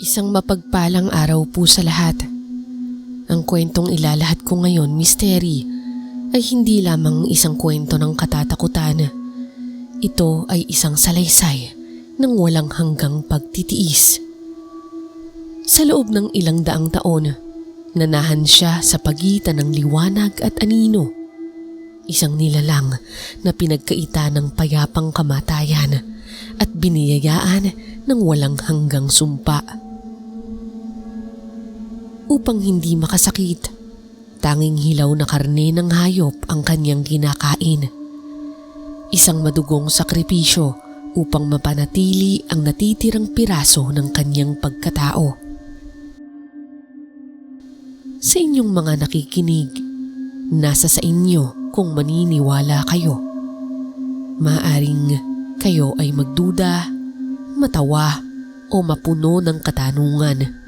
Isang mapagpalang araw po sa lahat. Ang kwentong ilalahad ko ngayon, Mystery, ay hindi lamang isang kwento ng katatakutan. Ito ay isang salaysay ng walang hanggang pagtitiis. Sa loob ng ilang daang taon, nanahan siya sa pagitan ng liwanag at anino. Isang nilalang na pinagkaita ng payapang kamatayan at biniyayaan ng walang hanggang sumpa. Upang hindi makasakit, tanging hilaw na karne ng hayop ang kanyang kinakain. Isang madugong sakripisyo upang mapanatili ang natitirang piraso ng kanyang pagkatao. Sa inyong mga nakikinig, nasa sa inyo kung maniniwala kayo. Maaring kayo ay magduda, matawa o mapuno ng katanungan.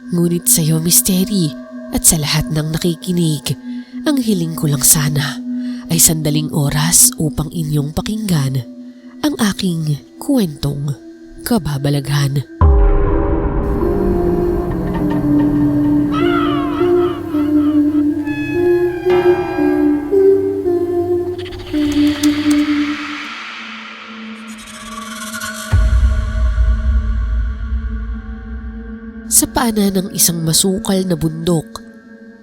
Ngunit sa iyo, Mystery, at sa lahat ng nakikinig, ang hiling ko lang sana ay sandaling oras upang inyong pakinggan ang aking kwentong kababalaghan. Sa paanan ng isang masukal na bundok,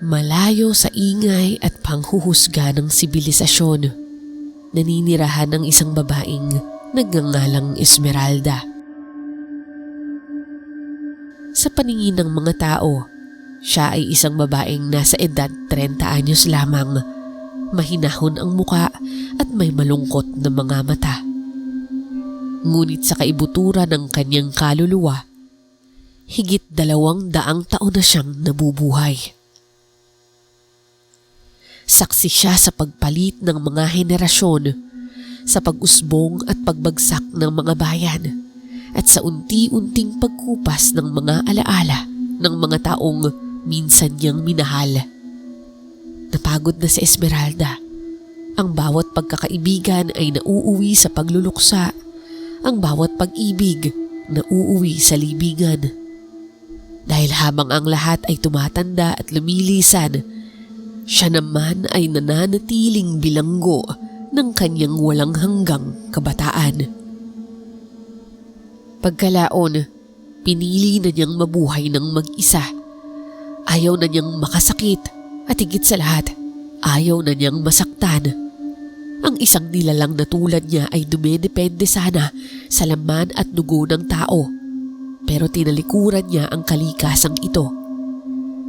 malayo sa ingay at panghuhusga ng sibilisasyon, naninirahan ng isang babaeng nagngangalang Esmeralda. Sa paningin ng mga tao, siya ay isang babaeng nasa edad 30 anyos lamang, mahinahon ang muka at may malungkot na mga mata. Ngunit sa kaibuturan ng kanyang kaluluwa, higit 200 taon na siyang nabubuhay. Saksi siya sa pagpalit ng mga henerasyon, sa pag-usbong at pagbagsak ng mga bayan, at sa unti-unting pagkupas ng mga alaala ng mga taong minsan niyang minahal. Napagod na si Esmeralda. Ang bawat pagkakaibigan ay nauuwi sa pagluluksa, ang bawat pag-ibig nauuwi sa libingan. Dahil habang ang lahat ay tumatanda at lumilisan, siya naman ay nananatiling bilanggo ng kanyang walang hanggang kabataan. Pagkalaon, pinili na niyang mabuhay ng mag-isa. Ayaw na niyang makasakit at higit sa lahat, ayaw na niyang masaktan. Ang isang nilalang na tulad niya ay dumedepende sana sa laman at dugo ng tao. Pero tinalikuran niya ang kalikasang ito.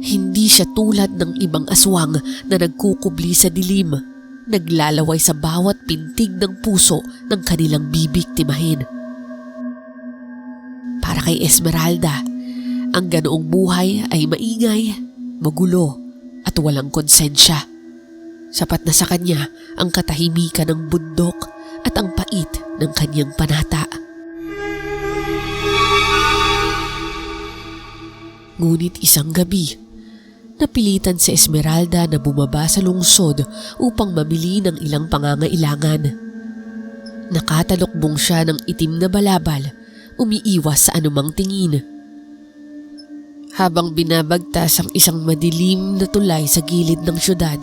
Hindi siya tulad ng ibang aswang na nagkukubli sa dilim, naglalaway sa bawat pintig ng puso ng kanilang bibiktimahin. Para kay Esmeralda, ang ganoong buhay ay maingay, magulo at walang konsensya. Sapat na sa kanya ang katahimikan ng bundok at ang pait ng kanyang panata. Ngunit isang gabi, napilitan si Esmeralda na bumaba sa lungsod upang mamili ng ilang pangangailangan. Nakatalokbong siya ng itim na balabal, umiiwas sa anumang tingin. Habang binabagtas ang isang madilim na tulay sa gilid ng syudad,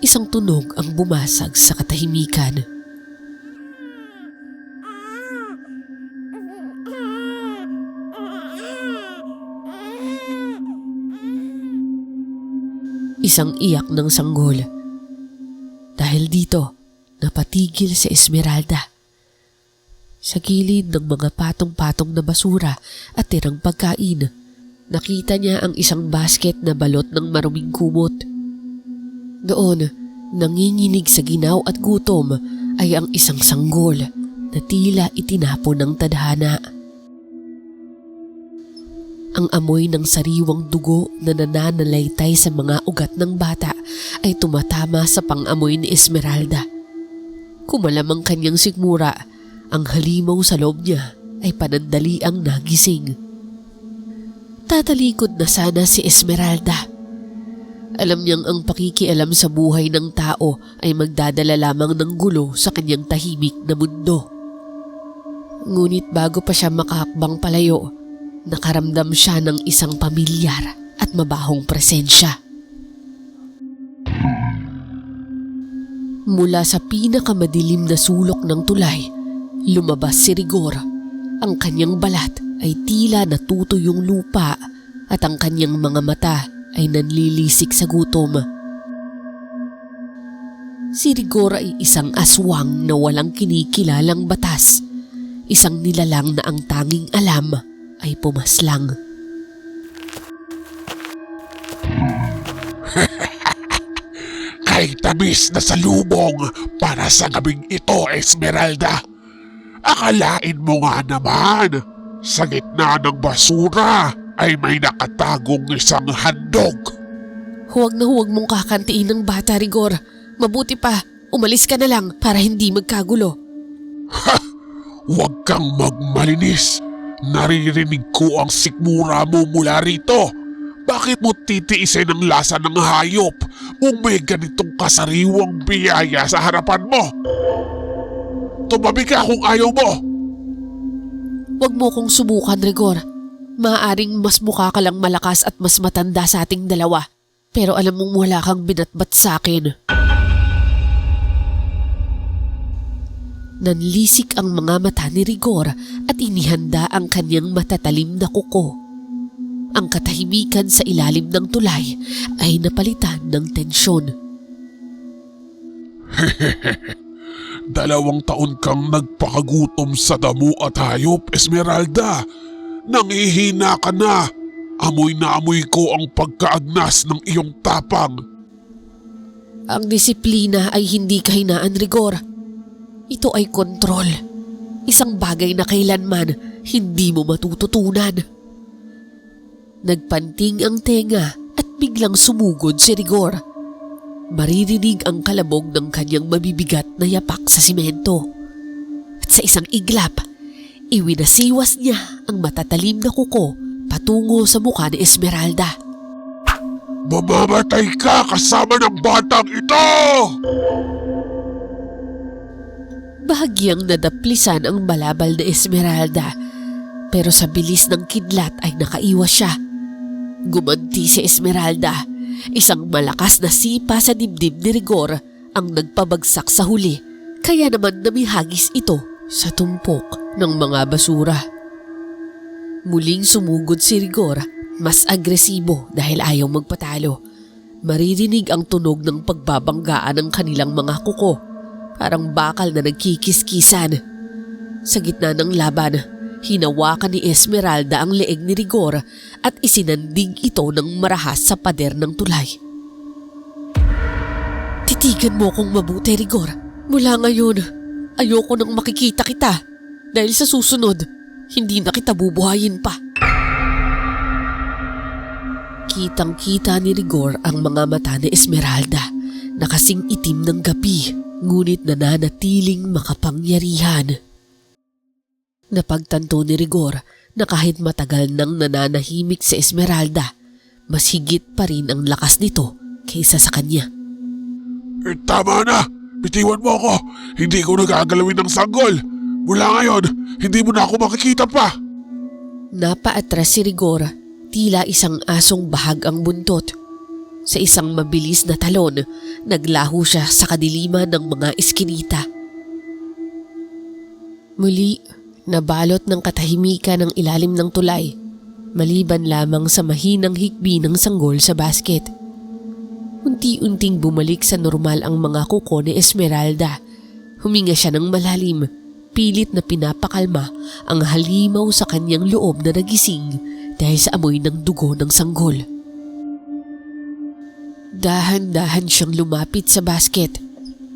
isang tunog ang bumasag sa katahimikan. Isang iyak ng sanggol. Dahil dito, napatigil si Esmeralda. Sa gilid ng mga patong-patong na basura at tirang pagkain, nakita niya ang isang basket na balot ng maruming kumot. Doon, nanginginig sa ginaw at gutom ay ang isang sanggol na tila itinapon ng tadhana. Ang amoy ng sariwang dugo na nananalaytay sa mga ugat ng bata ay tumatama sa pang-amoy ni Esmeralda. Kumalam ang kanyang sikmura, ang halimaw sa loob niya ay panandaliang nagising. Tatalikod na sana si Esmeralda. Alam niyang ang pakikialam sa buhay ng tao ay magdadala lamang ng gulo sa kanyang tahimik na mundo. Ngunit bago pa siya makahakbang palayo, Nakaramdam siya ng isang pamilyar at mabahong presensya. Mula sa pinakamadilim na sulok ng tulay, lumabas si Rigor. Ang kanyang balat ay tila natuto yung lupa at ang kanyang mga mata ay nanlilisik sa gutom. Si Rigor ay isang aswang na walang kinikilalang batas. Isang nilalang na ang tanging alam ay pumaslang. Kay tamis na salubong para sa gabing ito, Esmeralda. Akalain mo nga naman, sa gitna ng basura ay may nakatagong isang handog. Huwag na huwag mong kakantiin ng bata, Rigor. Mabuti pa, umalis ka na lang para hindi magkagulo. Ha! Huwag kang magmalinis. Naririnig ko ang sikmura mo mula rito. Bakit mo titiisin ang lasa ng hayop kung may ganitong kasariwang biyaya sa harapan mo? Tumabi ka kung ayaw mo. Huwag mo kong subukan, Rigor. Maaaring mas mukha ka lang malakas at mas matanda sa ating dalawa. Pero alam mong wala kang binatbat sa akin. Nanlisik ang mga mata ni Rigor at inihanda ang kanyang matatalim na kuko. Ang katahimikan sa ilalim ng tulay ay napalitan ng tensyon. 2 taon kang nagpakagutom sa damo at hayop, Esmeralda. Nangihina ka na. Amoy na amoy ko ang pagkaagnas ng iyong tapang. Ang disiplina ay hindi kahinaan, Rigor. Ito ay kontrol. Isang bagay na kailanman hindi mo matututunan. Nagpanting ang tenga at biglang sumugod si Rigor. Maririnig ang kalabog ng kanyang mabibigat na yapak sa simento. At sa isang iglap, iwinasiwas niya ang matatalim na kuko patungo sa mukha ni Esmeralda. Mamamatay ka kasama ng batang ito! Bahagyang nadaplisan ang balabal na Esmeralda, pero sa bilis ng kidlat ay nakaiwas siya. Gumanti si Esmeralda. Isang malakas na sipa sa dibdib ni Rigor ang nagpabagsak sa huli, kaya naman namihagis ito sa tumpok ng mga basura. Muling sumugod si Rigor, mas agresibo dahil ayaw magpatalo. Maririnig ang tunog ng pagbabanggaan ng kanilang mga kuko, parang bakal na nagkikiskisan. Sa gitna ng laban, hinawakan ni Esmeralda ang leeg ni Rigor at isinandig ito ng marahas sa pader ng tulay. Titigan mo kong mabuti, Rigor. Mula ngayon, ayoko nang makikita kita dahil sa susunod, hindi na kita bubuhayin pa. Kitang-kita ni Rigor ang mga mata ni Esmeralda na kasing itim ng gabi, ngunit nananatiling makapangyarihan. Napagtanto ni Rigor na kahit matagal nang nananahimik si Esmeralda, mas higit pa rin ang lakas nito kaysa sa kanya. Tama na! Bitiwan mo ako! Hindi ko nagagalawin ng sanggol! Mula ngayon, hindi mo na ako makikita pa! Napaatras si Rigor, tila isang asong bahag ang buntot. Sa isang mabilis na talon, naglaho siya sa kadiliman ng mga iskinita. Muli, nabalot ng katahimikan ang ilalim ng tulay, maliban lamang sa mahinang hikbi ng sanggol sa basket. Unti-unting bumalik sa normal ang mga kuko ni Esmeralda. Huminga siya ng malalim, pilit na pinapakalma ang halimaw sa kanyang loob na nagising dahil sa amoy ng dugo ng sanggol. Dahan-dahan siyang lumapit sa basket.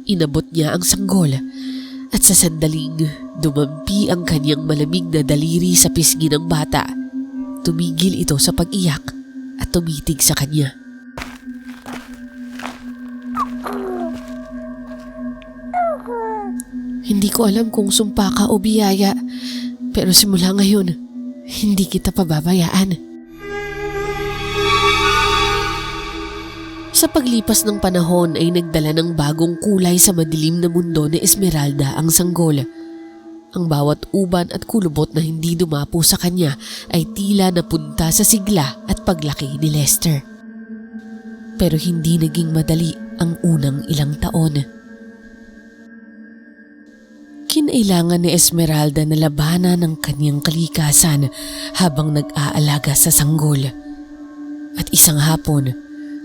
Inabot niya ang sanggol at sa sandaling dumampi ang kanyang malamig na daliri sa pisngi ng bata. Tumigil ito sa pag-iyak at tumitig sa kanya. Hindi ko alam kung sumpa ka o biyaya, pero simula ngayon, hindi kita pababayaan. Sa paglipas ng panahon ay nagdala ng bagong kulay sa madilim na mundo ni Esmeralda ang sanggol. Ang bawat uban at kulubot na hindi dumapo sa kanya ay tila napunta sa sigla at paglaki ni Lester. Pero hindi naging madali ang unang ilang taon. Kinailangan ni Esmeralda na labanan ang kanyang kalikasan habang nag-aalaga sa sanggol. At isang hapon,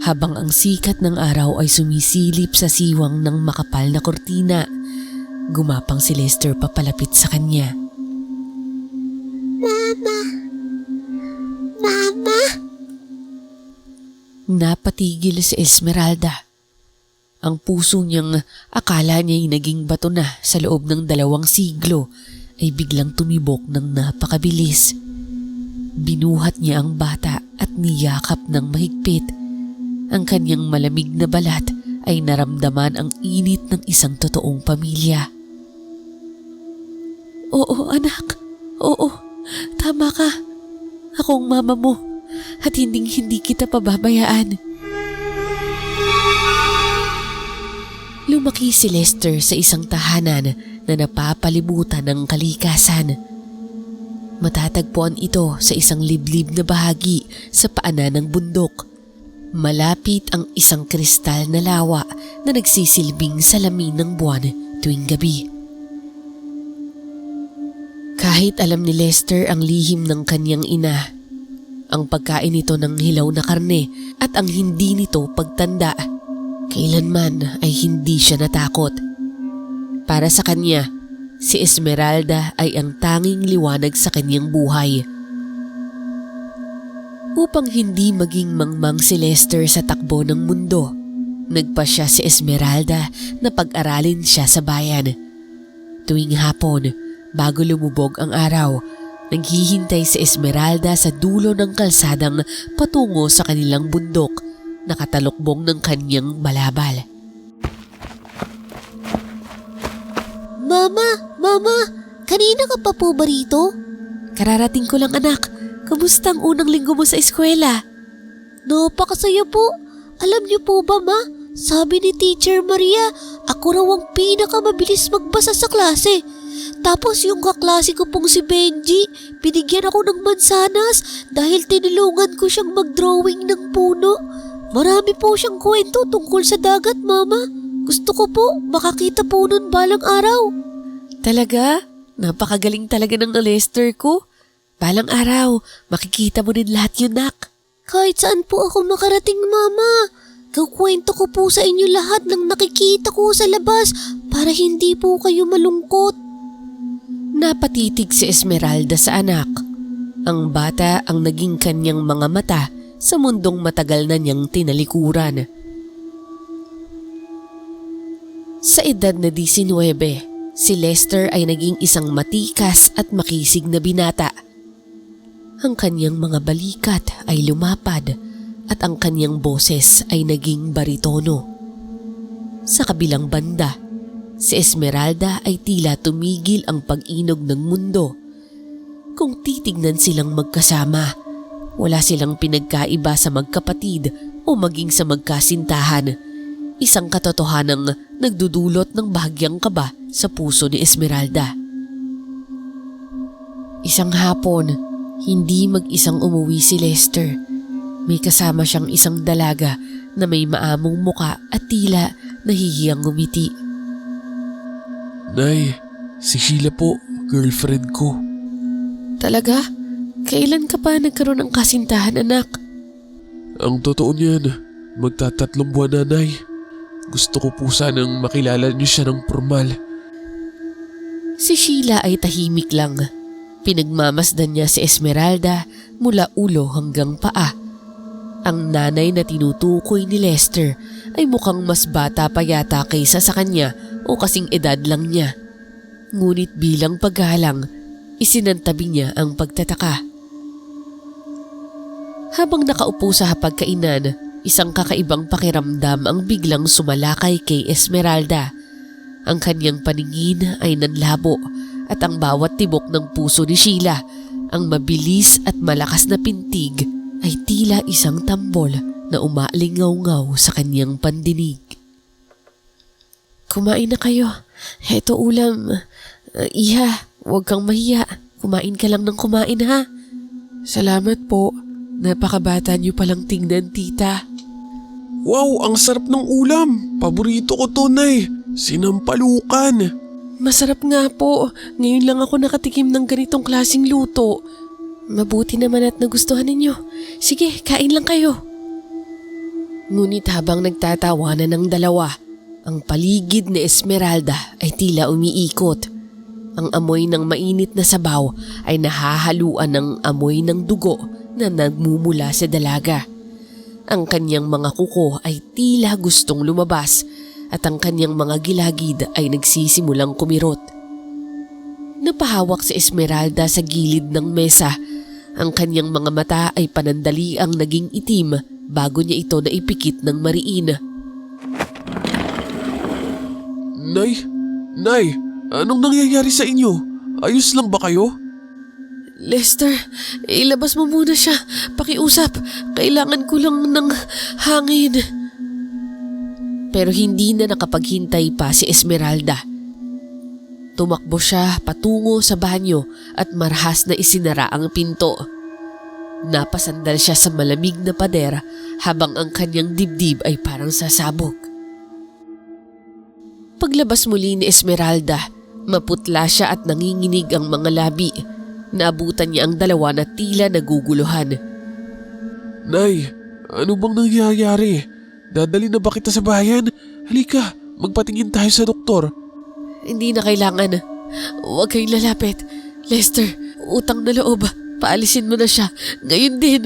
habang ang sikat ng araw ay sumisilip sa siwang ng makapal na kortina, gumapang si Lester papalapit sa kanya. Mama! Mama! Napatigil si Esmeralda. Ang puso niyang akala niya'y naging bato na sa loob ng 2 siglo ay biglang tumibok ng napakabilis. Binuhat niya ang bata at niyakap ng mahigpit. Ang kanyang malamig na balat ay naramdaman ang init ng isang totoong pamilya. Oo, anak. Oo, tama ka. Ako ang mama mo at hindi kita pababayaan. Lumaki si Lester sa isang tahanan na napapalibutan ng kalikasan. Matatagpuan ito sa isang liblib na bahagi sa paanan ng bundok. Malapit ang isang kristal na lawa na nagsisilbing salamin ng buwan tuwing gabi. Kahit alam ni Lester ang lihim ng kanyang ina, ang pagkain nito ng hilaw na karne at ang hindi nito pagtanda, kailanman ay hindi siya natakot. Para sa kanya, si Esmeralda ay ang tanging liwanag sa kanyang buhay. Upang hindi maging mangmang si Lester sa takbo ng mundo, nagpasya si Esmeralda na pag-aralin siya sa bayan. Tuwing hapon, bago lumubog ang araw, naghihintay si Esmeralda sa dulo ng kalsadang patungo sa kanilang bundok, nakatalukbong ng kanyang balabal. Mama! Kanina ka pa po ba rito? Kararating ko lang, anak. Kamusta ang unang linggo mo sa eskwela? Napakasaya po. Alam niyo po ba, Ma? Sabi ni Teacher Maria, ako raw ang pinakamabilis magbasa sa klase. Tapos yung kaklase ko pong si Benji, binigyan ako ng mansanas dahil tinulungan ko siyang mag-drawing ng puno. Marami po siyang kwento tungkol sa dagat, Mama. Gusto ko po makakita po nun balang araw. Talaga? Napakagaling talaga ng Lester ko. Balang araw, makikita mo din lahat yun, nak. Kahit saan po ako makarating, Mama. Kukwento ko po sa inyo lahat ng nakikita ko sa labas para hindi po kayo malungkot. Napatitig si Esmeralda sa anak. Ang bata ang naging kanyang mga mata sa mundong matagal na niyang tinalikuran. Sa edad na 19, si Lester ay naging isang matikas at makisig na binata. Ang kanyang mga balikat ay lumapad at ang kanyang boses ay naging baritono. Sa kabilang banda, si Esmeralda ay tila tumigil ang pag-inog ng mundo. Kung titignan silang magkasama, wala silang pinagkaiba sa magkapatid o maging sa magkasintahan. Isang katotohanang nagdudulot ng bahagyang kaba sa puso ni Esmeralda. Isang hapon, hindi mag-isang umuwi si Lester. May kasama siyang isang dalaga na may maamong muka at tila nahihiyang ngumiti. Nay, si Sheila po, girlfriend ko. Talaga? Kailan ka pa nagkaroon ng kasintahan, anak? Ang totoo niyan, magta3 buwan na, Nay. Gusto ko po sanang makilala niyo siya ng formal. Si Sheila ay tahimik lang. Pinagmamasdan niya si Esmeralda mula ulo hanggang paa. Ang nanay na tinutukoy ni Lester ay mukhang mas bata pa yata kaysa sa kanya o kasing edad lang niya. Ngunit bilang paggalang, isinantabi niya ang pagtataka. Habang nakaupo sa hapagkainan, isang kakaibang pakiramdam ang biglang sumalakay kay Esmeralda. Ang kanyang paningin ay nanlabo at ang bawat tibok ng puso ni Sheila, ang mabilis at malakas na pintig, ay tila isang tambol na umalingaw-ngaw sa kanyang pandinig. Kumain na kayo. Heto ulam. Iha. Huwag kang mahiya. Kumain ka lang ng kumain ha. Salamat po. Napakabata niyo palang tingnan, tita. Wow, ang sarap ng ulam. Paborito ko to, Nay. Sinampalukan. Masarap nga po. Ngayon lang ako nakatikim ng ganitong klaseng luto. Mabuti naman at nagustuhan ninyo. Sige, kain lang kayo. Ngunit habang nagtatawanan ng dalawa, ang paligid ni Esmeralda ay tila umiikot. Ang amoy ng mainit na sabaw ay nahahaluan ng amoy ng dugo na nagmumula sa dalaga. Ang kanyang mga kuko ay tila gustong lumabas at ang kanyang mga gilagid ay nagsisimulang kumirot. Napahawak si Esmeralda sa gilid ng mesa. Ang kanyang mga mata ay panandaliang naging itim bago niya ito naipikit ng mariin. Nay, anong nangyayari sa inyo? Ayos lang ba kayo? Lester, ilabas mo muna siya. Pakiusap, kailangan ko lang ng hangin. Pero hindi na nakapaghintay pa si Esmeralda. Tumakbo siya patungo sa banyo at marahas na isinara ang pinto. Napasandal siya sa malamig na pader habang ang kanyang dibdib ay parang sasabog. Paglabas muli ni Esmeralda, maputla siya at nanginginig ang mga labi. Naabutan niya ang dalawa na tila naguguluhan. Nay, ano bang nangyayari? Dadali na ba kita sa bayan? Halika, magpatingin tayo sa doktor. Hindi na kailangan. Huwag kayong lalapit. Lester, utang na loob. Paalisin mo na siya. Ngayon din.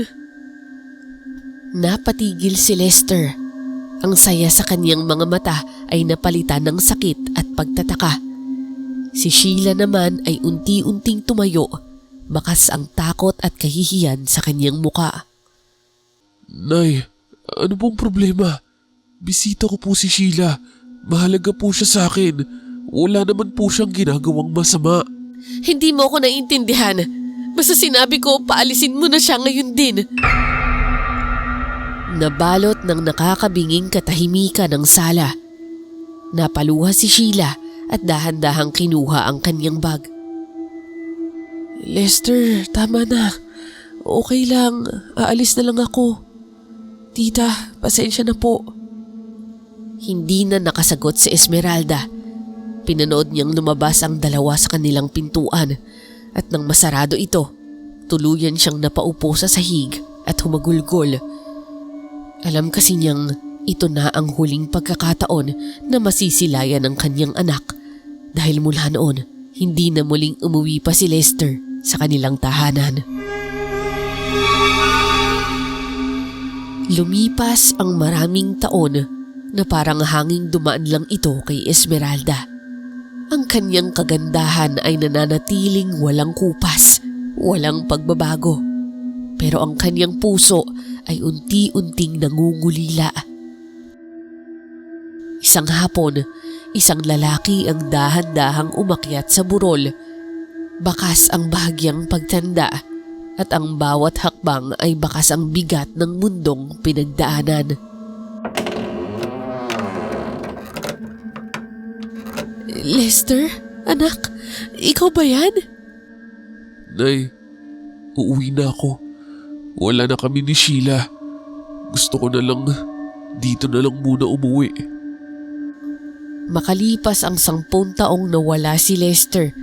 Napatigil si Lester. Ang saya sa kanyang mga mata ay napalitan ng sakit at pagtataka. Si Sheila naman ay unti-unting tumayo. Bakas ang takot at kahihiyan sa kanyang muka. Nay, ano pong problema? Bisita ko po si Sheila. Mahalaga po siya sa akin. Wala naman po siyang ginagawang masama. Hindi mo ako naiintindihan. Basta sinabi ko, paalisin mo na siya ngayon din. Nabalot ng nakakabinging katahimikan ng sala. Napaluha si Sheila at dahan-dahang kinuha ang kanyang bag. Lester, tama na. Okay lang, aalis na lang ako. Tita, pasensya na po. Hindi na nakasagot si Esmeralda. Pinanood niyang lumabas ang dalawa sa kanilang pintuan at nang masarado ito, tuluyan siyang napaupo sa sahig at humagulgol. Alam kasi niyang ito na ang huling pagkakataon na masisilayan ng kanyang anak dahil mula noon hindi na muling umuwi pa si Lester sa kanilang tahanan. Lumipas ang maraming taon na parang hanging dumaan lang ito kay Esmeralda. Ang kanyang kagandahan ay nananatiling walang kupas, walang pagbabago. Pero ang kanyang puso ay unti-unting nangungulila. Isang hapon, isang lalaki ang dahan-dahang umakyat sa burol. Bakas ang bahagyang pagtanda at ang bawat hakbang ay bakas ang bigat ng mundong pinagdaanan. Lester, anak, ikaw ba yan? Nay, uuwi na ako. Wala na kami ni Sheila. Gusto ko na lang, dito na lang muna umuwi. Makalipas ang 10 taong nawala si Lester,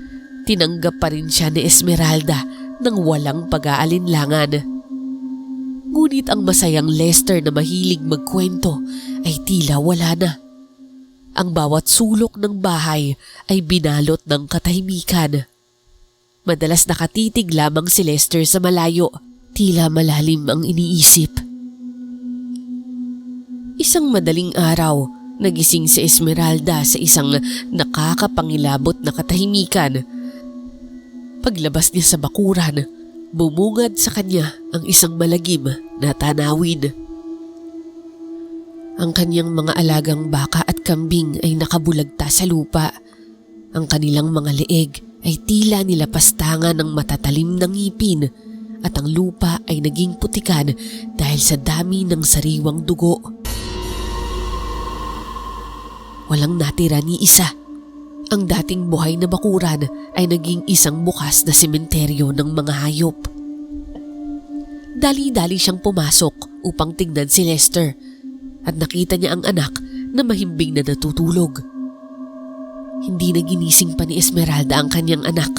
tinanggap pa rin siya ni Esmeralda nang walang pag-aalinlangan. Ngunit ang masayang Lester na mahilig magkwento ay tila wala na. Ang bawat sulok ng bahay ay binalot ng katahimikan. Madalas nakatitig lamang si Lester sa malayo, tila malalim ang iniisip. Isang madaling araw, nagising si Esmeralda sa isang nakakapangilabot na katahimikan. Paglabas niya sa bakuran, bumungad sa kanya ang isang malagim na tanawin. Ang kanyang mga alagang baka at kambing ay nakabulagta sa lupa. Ang kanilang mga leeg ay tila nilapastangan ng matatalim ng ngipin at ang lupa ay naging putikan dahil sa dami ng sariwang dugo. Walang natira ni isa. Ang dating buhay na bakuran ay naging isang bukas na sementeryo ng mga hayop. Dali-dali siyang pumasok upang tignan si Lester at nakita niya ang anak na mahimbing na natutulog. Hindi na ginising pa ni Esmeralda ang kanyang anak.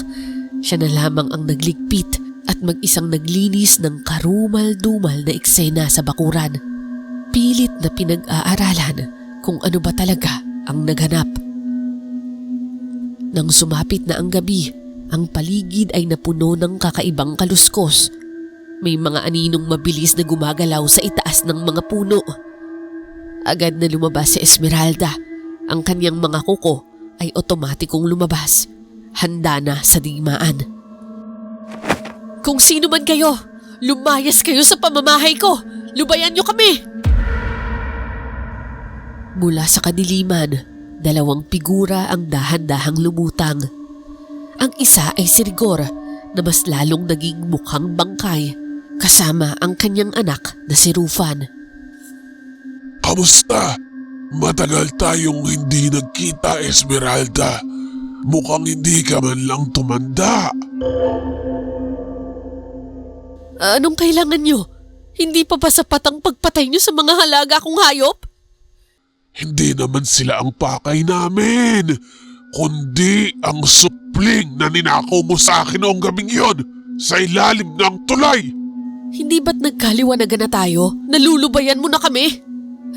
Siya na lamang ang nagligpit at mag-isang naglinis ng karumal-dumal na eksena sa bakuran. Pilit na pinag-aaralan kung ano ba talaga ang naghanap. Nang sumapit na ang gabi, ang paligid ay napuno ng kakaibang kaluskos. May mga aninong mabilis na gumagalaw sa itaas ng mga puno. Agad na lumabas si Esmeralda. Ang kanyang mga kuko ay otomatikong lumabas. Handa na sa digmaan. Kung sino man kayo, lumayas kayo sa pamamahay ko! Lubayan niyo kami! Mula sa kadiliman, dalawang figura ang dahan-dahang lumutang. Ang isa ay si Rigor na mas lalong naging mukhang bangkay kasama ang kanyang anak na si Rufan. Kamusta? Matagal tayong hindi nagkita, Esmeralda. Mukhang hindi ka man lang tumanda. Anong kailangan niyo? Hindi pa ba sapat ang pagpatay niyo sa mga halaga kong hayop? Hindi naman sila ang pakay namin, kundi ang supling na ninakaw mo sa akin noong gabing yon sa ilalim ng tulay. Hindi ba't nagkaliwanagan na tayo? Nalulubayan mo na kami?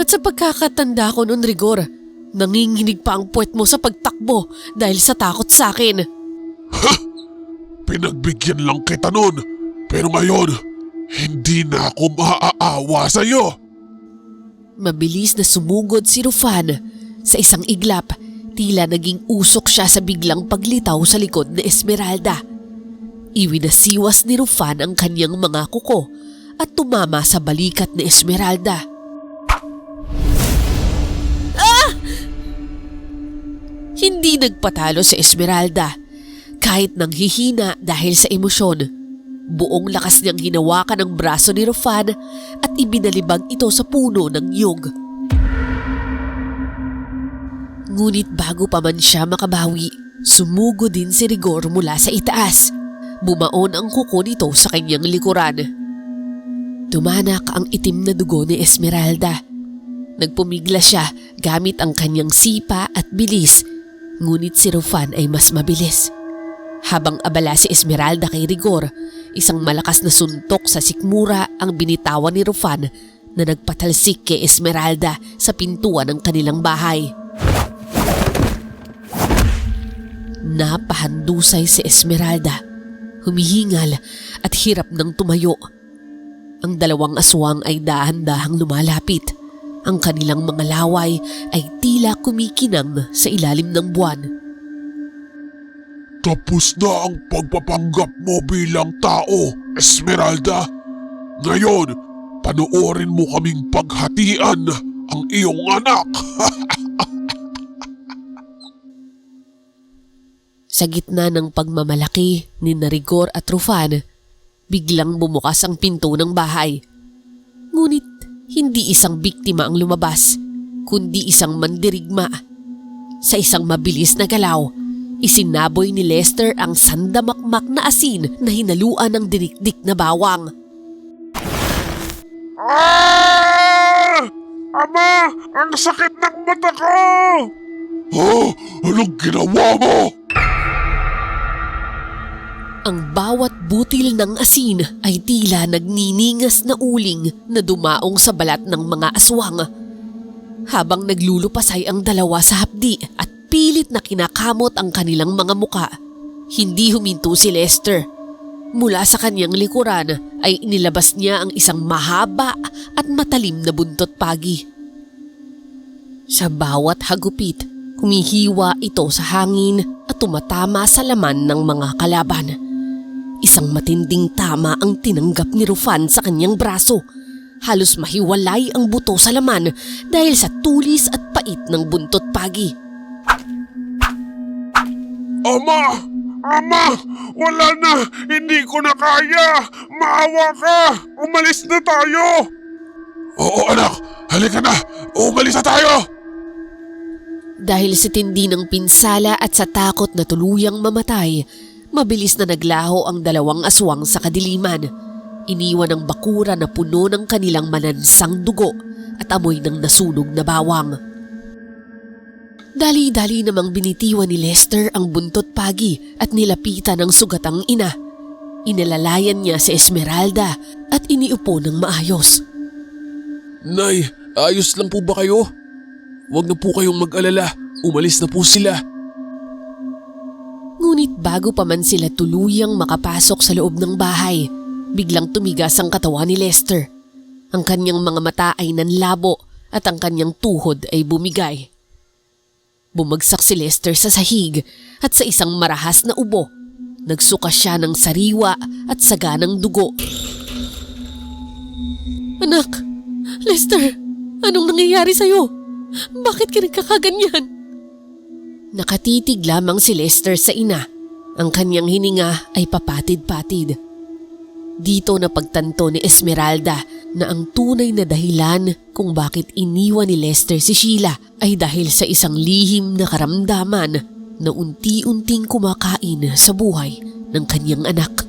At sa pagkakatanda ko noon, Rigor, nanginginig pa ang puwet mo sa pagtakbo dahil sa takot sa akin. Ha! Pinagbigyan lang kita noon, pero ngayon, hindi na ako maaawa sa'yo. Mabilis na sumugod si Rufan. Sa isang iglap, tila naging usok siya sa biglang paglitaw sa likod ni Esmeralda. Iwinasiwas ni Rufan ang kanyang mga kuko at tumama sa balikat ni Esmeralda. Hindi nagpatalo si Esmeralda. Kahit nang hihina dahil sa emosyon, buong lakas niyang hinawakan ang braso ni Rufan at ibinalibag ito sa puno ng niyog. Ngunit bago pa man siya makabawi, sumugo din si Rigor mula sa itaas. Bumaon ang kuko nito sa kanyang likuran. Tumanak ang itim na dugo ni Esmeralda. Nagpumigla siya gamit ang kanyang sipa at bilis, ngunit si Rufan ay mas mabilis. Habang abala si Esmeralda kay Rigor, isang malakas na suntok sa sikmura ang binitawan ni Rufan na nagpatalsik kay Esmeralda sa pintuan ng kanilang bahay. Napahandusay si Esmeralda, humihingal at hirap ng tumayo. Ang dalawang aswang ay dahan-dahang lumalapit. Ang kanilang mga laway ay tila kumikinang sa ilalim ng buwan. Tapos na ang pagpapanggap mo bilang tao, Esmeralda. Ngayon, panoorin mo kaming paghatian ang iyong anak. Sa gitna ng pagmamalaki ni Rigor at Rufan, biglang bumukas ang pinto ng bahay. Ngunit hindi isang biktima ang lumabas, kundi isang mandirigma. Sa isang mabilis na galaw, isinaboy ni Lester ang sandamakmak na asin na hinaluan ng dinikdik na bawang. Ah! Ama! Ang sakit ng mata ko! Oh, anong ginawa mo? Ang bawat butil ng asin ay tila nagniningas na uling na dumaong sa balat ng mga aswang. Habang naglulupasay ang dalawa sa hapdi at pilit na kinakamot ang kanilang mga muka, hindi huminto si Lester. Mula sa kanyang likuran ay inilabas niya ang isang mahaba at matalim na buntot pagi. Sa bawat hagupit, humihiwa ito sa hangin at tumatama sa laman ng mga kalaban. Isang matinding tama ang tinanggap ni Rufan sa kanyang braso. Halos mahiwalay ang buto sa laman dahil sa tulis at pait ng buntot pagi. Ama! Ama! Wala na! Hindi ko na kaya! Maawa ka! Umalis na tayo! Oo anak! Halika na! Umalis na tayo! Dahil sa tindi ng pinsala at sa takot na tuluyang mamatay, mabilis na naglaho ang dalawang aswang sa kadiliman. Iniwan ang bakura na puno ng kanilang manansang dugo at amoy ng nasunog na bawang. Dali-dali namang binitiwan ni Lester ang buntot pagi at nilapitan ng sugatang ina. Inalalayan niya si Esmeralda at iniupo ng maayos. Nay, ayos lang po ba kayo? Huwag na po kayong mag-alala. Umalis na po sila. Ngunit bago pa man sila tuluyang makapasok sa loob ng bahay, biglang tumigas ang katawan ni Lester. Ang kanyang mga mata ay nanlabo at ang kanyang tuhod ay bumigay. Bumagsak si Lester sa sahig at sa isang marahas na ubo. Nagsuka siya ng sariwa at saganang dugo. Anak, Lester, anong nangyayari sa'yo? Bakit ka nagkakaganyan? Nakatitig lamang si Lester sa ina. Ang kanyang hininga ay papatid-patid. Dito napagtanto ni Esmeralda na ang tunay na dahilan kung bakit iniwan ni Lester si Sheila ay dahil sa isang lihim na karamdaman na unti-unting kumakain sa buhay ng kanyang anak.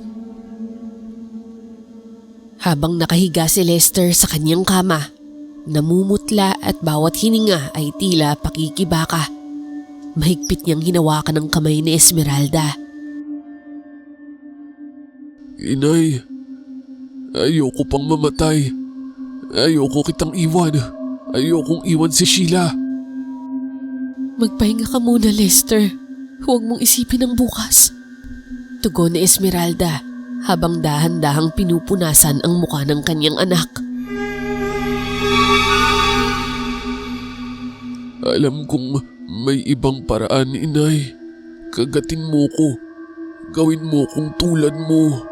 Habang nakahiga si Lester sa kanyang kama, namumutla at bawat hininga ay tila pakikibaka. Mahigpit niyang hinawakan ang kamay ni Esmeralda. Inay, ayoko pang mamatay. Ayoko kitang iwan. Ayokong iwan si Sheila. Magpahinga ka muna, Lester. Huwag mong isipin ang bukas. Tugon ni Esmeralda habang dahan-dahang pinupunasan ang mukha ng kanyang anak. Alam kong may ibang paraan, inay. Kagatin mo ko. Gawin mo kung tulad mo.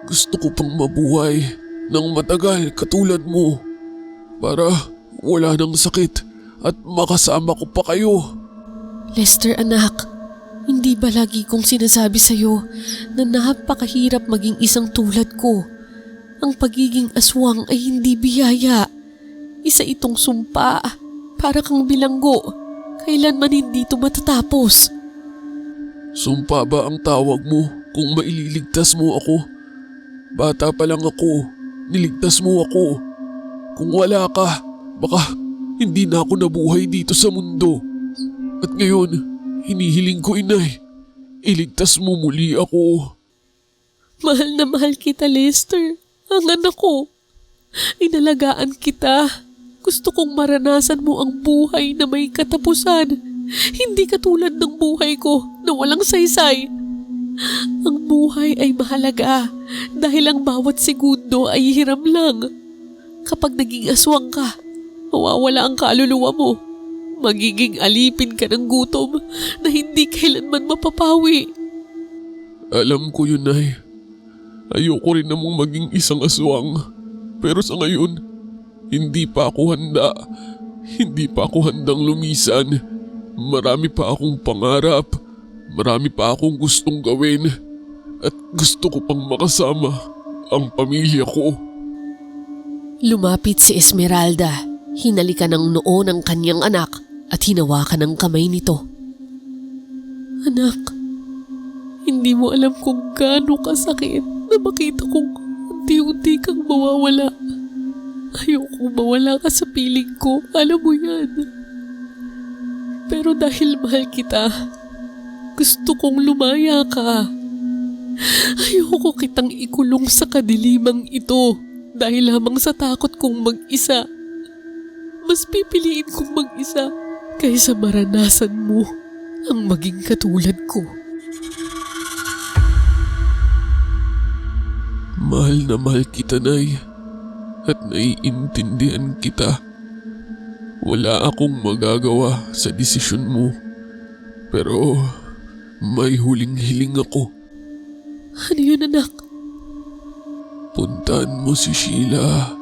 Gusto ko pang mabuhay ng matagal katulad mo. Para wala nang sakit at makasama ko pa kayo. Lester, anak, hindi ba lagi kong sinasabi sa'yo na napakahirap maging isang tulad ko? Ang pagiging aswang ay hindi biyaya. Isa itong sumpa. Para kang bilanggo, kailanman hindi ito matatapos. Sumpa ba ang tawag mo kung maililigtas mo ako? Bata pa lang ako, niligtas mo ako. Kung wala ka, baka hindi na ako nabuhay dito sa mundo. At ngayon, hinihiling ko, inay, iligtas mo muli ako. Mahal na mahal kita, Lester. Ang anak ko. Inalagaan kita. Gusto kong maranasan mo ang buhay na may katapusan. Hindi katulad ng buhay ko na walang saysay. Ang buhay ay mahalaga dahil ang bawat segundo ay hiram lang. Kapag naging aswang ka, mawawala ang kaluluwa mo. Magiging alipin ka ng gutom na hindi kailanman mapapawi. Alam ko yun, ay. Ayoko rin namang maging isang aswang. Pero sa ngayon, hindi pa ako handa. Hindi pa ako handang lumisan. Marami pa akong pangarap. Marami pa akong gustong gawin. At gusto ko pang makasama ang pamilya ko. Lumapit si Esmeralda. Hinalikan ng noo ng kanyang anak at hinawakan ang kamay nito. Anak, hindi mo alam kung gaano kasakit na makita kong unti-unti kang mawawala. Ayoko mawala ka sa piling ko, alam mo yan. Pero dahil mahal kita, gusto kong lumaya ka. Ayoko kitang ikulong sa kadilimang ito dahil lamang sa takot kong mag-isa. Mas pipiliin kong mag-isa kaysa maranasan mo ang maging katulad ko. Mahal na mahal kita, Nay. At naiintindihan kita. Wala akong magagawa sa desisyon mo. Pero may huling hiling ako. Ano yun, anak? Puntahan mo si Sheila.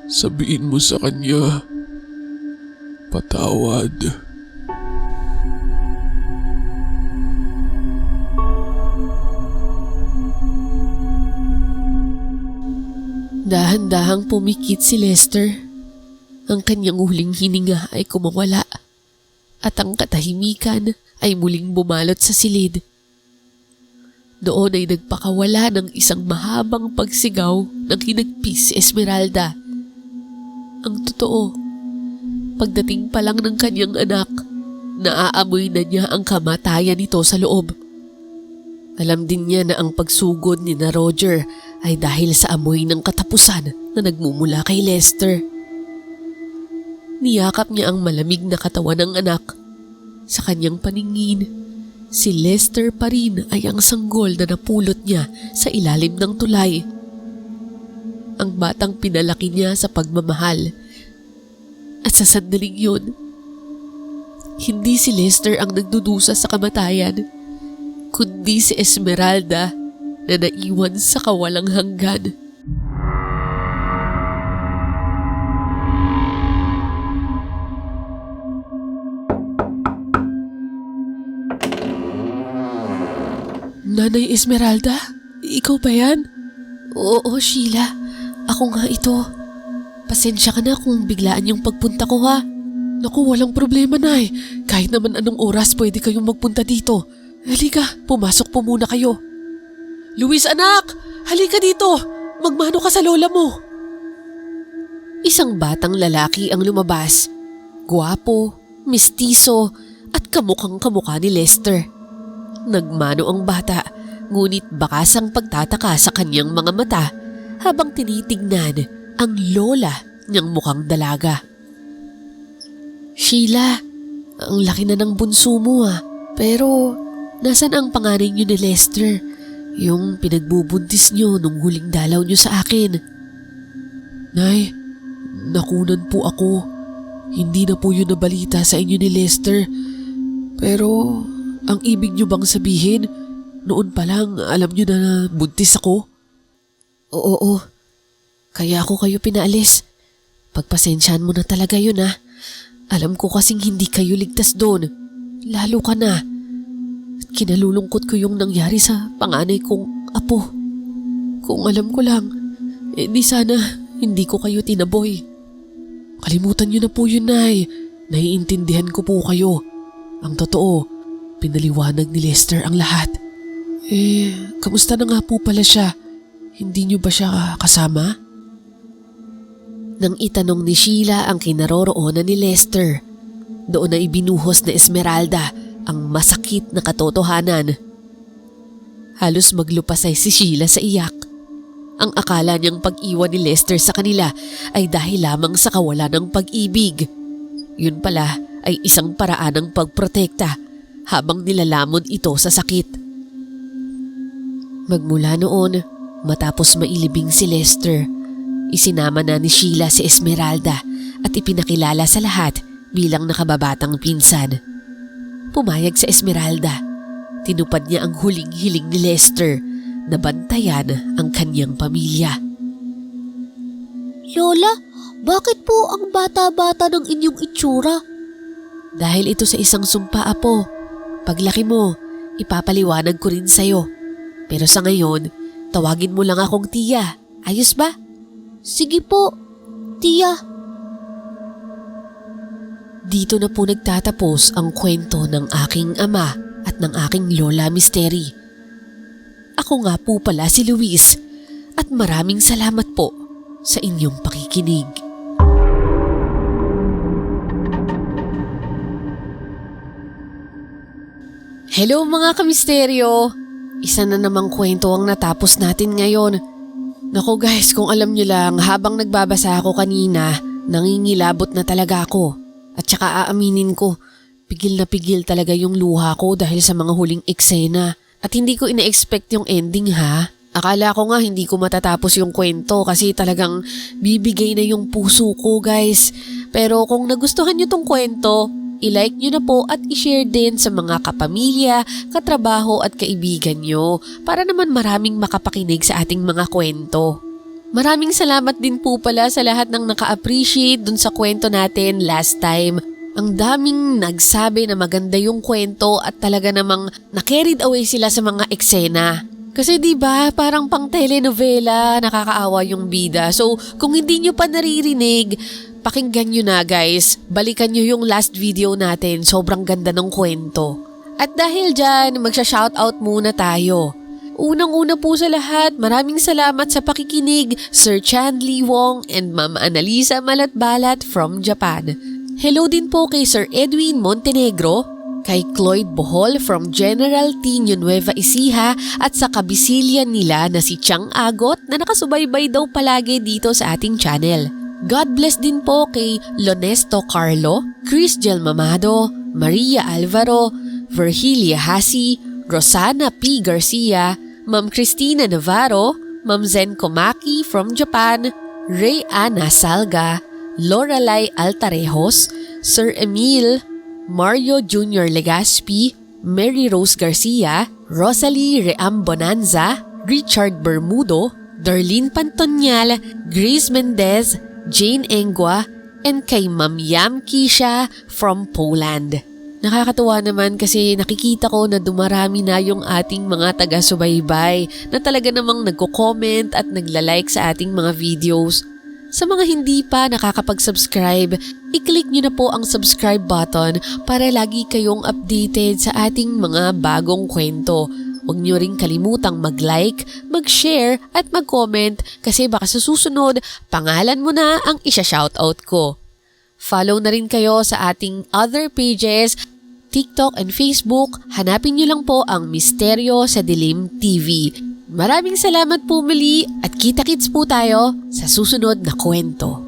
Sabihin mo sa kanya, patawad. Dahan-dahang pumikit si Lester. Ang kanyang huling hininga ay kumawala. at ang katahimikan ay muling bumalot sa silid. Doon ay nagpakawala ng isang mahabang pagsigaw ng hinagpis si Esmeralda. Ang totoo, pagdating pa lang ng kanyang anak, naaamoy na niya ang kamatayan nito sa loob. Alam din niya na ang pagsugod ni na Roger ay dahil sa amoy ng katapusan na nagmumula kay Lester. Niyakap niya ang malamig na katawan ng anak. Sa kanyang paningin, si Lester pa rin ay ang sanggol na napulot niya sa ilalim ng tulay. Ang batang pinalaki niya sa pagmamahal. At sa sandaling yun, hindi si Lester ang nagdudusa sa kamatayan, kundi si Esmeralda na naiwan sa kawalang hanggan. Nanay Esmeralda? Ikaw ba yan? Oo, Sheila. Ako nga ito. Pasensya ka na kung biglaan yung pagpunta ko, ha? Naku, walang problema, Nay. Kahit naman anong oras pwede kayong magpunta dito. Halika, pumasok po muna kayo. Luis, anak! Halika dito! Magmano ka sa lola mo. Isang batang lalaki ang lumabas. Guwapo, mistiso, at kamukhang-kamukha ni Lester. Nagmano ang bata, ngunit bakas ang pagtataka sa kanyang mga mata habang tinitignan ang lola niyang mukhang dalaga. Sheila, ang laki na ng bunso mo pero nasan ang panganay niyo ni Lester? Yung pinagbubuntis niyo nung huling dalaw niyo sa akin. Nay, nakunan po ako. Hindi na po yun nabalita sa inyo ni Lester. Pero ang ibig niyo bang sabihin, noon pa lang alam niyo na buntis ako? Oo. Kaya ako kayo pinaalis. Pagpasensyahan mo na talaga yun, Alam ko kasing hindi kayo ligtas doon. Lalo ka na. At kinalulungkot ko yung nangyari sa panganay kong apo. Kung alam ko lang, di sana hindi ko kayo tinaboy. Kalimutan niyo na po yun, Nay. Naiintindihan ko po kayo. Ang totoo, pinaliwanag ni Lester ang lahat. Kamusta na nga po pala siya? Hindi niyo ba siya kasama? Nang itanong ni Sheila ang kinaroroonan ni Lester, doon na ibinuhos na Esmeralda ang masakit na katotohanan. Halos maglupasay si Sheila sa iyak. Ang akala niyang pag-iwan ni Lester sa kanila ay dahil lamang sa kawalan ng pag-ibig. Yun pala ay isang paraan ng pagprotekta habang nilalamon ito sa sakit. Magmula noon, matapos mailibing si Lester, isinama na ni Sheila si Esmeralda at ipinakilala sa lahat bilang nakababatang pinsan. Pumayag sa Esmeralda. Tinupad niya ang huling hiling ni Lester na bantayan ang kanyang pamilya. Lola, bakit po ang bata-bata ng inyong itsura? Dahil ito sa isang sumpa, apo. Paglaki mo, ipapaliwanag ko rin sa'yo. Pero sa ngayon, tawagin mo lang akong tiya. Ayos ba? Sige po, tiya. Dito na po nagtatapos ang kwento ng aking ama at ng aking lola Misteri. Ako nga po pala si Luis at maraming salamat po sa inyong pakikinig. Hello mga kamisteryo! Isa na namang kwento ang natapos natin ngayon. Naku guys, kung alam nyo lang, habang nagbabasa ako kanina, nangingilabot na talaga ako. At saka aaminin ko, pigil na pigil talaga yung luha ko dahil sa mga huling eksena. At hindi ko ina-expect yung ending ha. Akala ko nga hindi ko matatapos yung kwento kasi talagang bibigay na yung puso ko guys. Pero kung nagustuhan nyo tong kwento, i-like nyo na po at i-share din sa mga kapamilya, katrabaho at kaibigan nyo para naman maraming makapakinig sa ating mga kwento. Maraming salamat din po pala sa lahat ng naka-appreciate dun sa kwento natin last time. Ang daming nagsabi na maganda yung kwento at talaga namang na-carried away sila sa mga eksena. Kasi diba parang pang telenovela, nakakaawa yung bida. So kung hindi nyo pa naririnig, pakinggan nyo na guys. Balikan nyo yung last video natin. Sobrang ganda ng kwento. At dahil dyan, magsha-shoutout muna tayo. Unang-una po sa lahat, maraming salamat sa pakikinig, Sir Chan Lee Wong and Ma'am Annalisa Malatbalat from Japan. Hello din po kay Sir Edwin Montenegro, kay Cloyd Bohol from General Tino Nueva Ecija at sa kabisilyan nila na si Chang Agot na nakasubaybay daw palagi dito sa ating channel. God bless din po kay Lonesto Carlo, Chris Gel Mamado, Maria Alvaro, Virgilia Hasi, Rosana P. Garcia, Ma'am Cristina Navarro, Ma'am Zen Komaki from Japan, Ray Ana Salga, Lorelai Altarejos, Sir Emil, Mario Jr. Legaspi, Mary Rose Garcia, Rosalie Ream Bonanza, Richard Bermudo, Darlene Pantonial, Grace Mendez, Jane Engwa, and kay Ma'am Yam Kisha from Poland. Nakakatuwa naman kasi nakikita ko na dumarami na yung ating mga taga-subaybay na talaga namang nagko-comment at nagla-like sa ating mga videos. Sa mga hindi pa nakakapag-subscribe, i-click nyo na po ang subscribe button para lagi kayong updated sa ating mga bagong kwento. Huwag nyo rin kalimutang mag-like, mag-share at mag-comment kasi baka sa susunod, pangalan mo na ang isa-shoutout ko. Follow na rin kayo sa ating other pages, TikTok and Facebook. Hanapin nyo lang po ang Misteryo sa Dilim TV. Maraming salamat po muli at kita-kits po tayo sa susunod na kwento.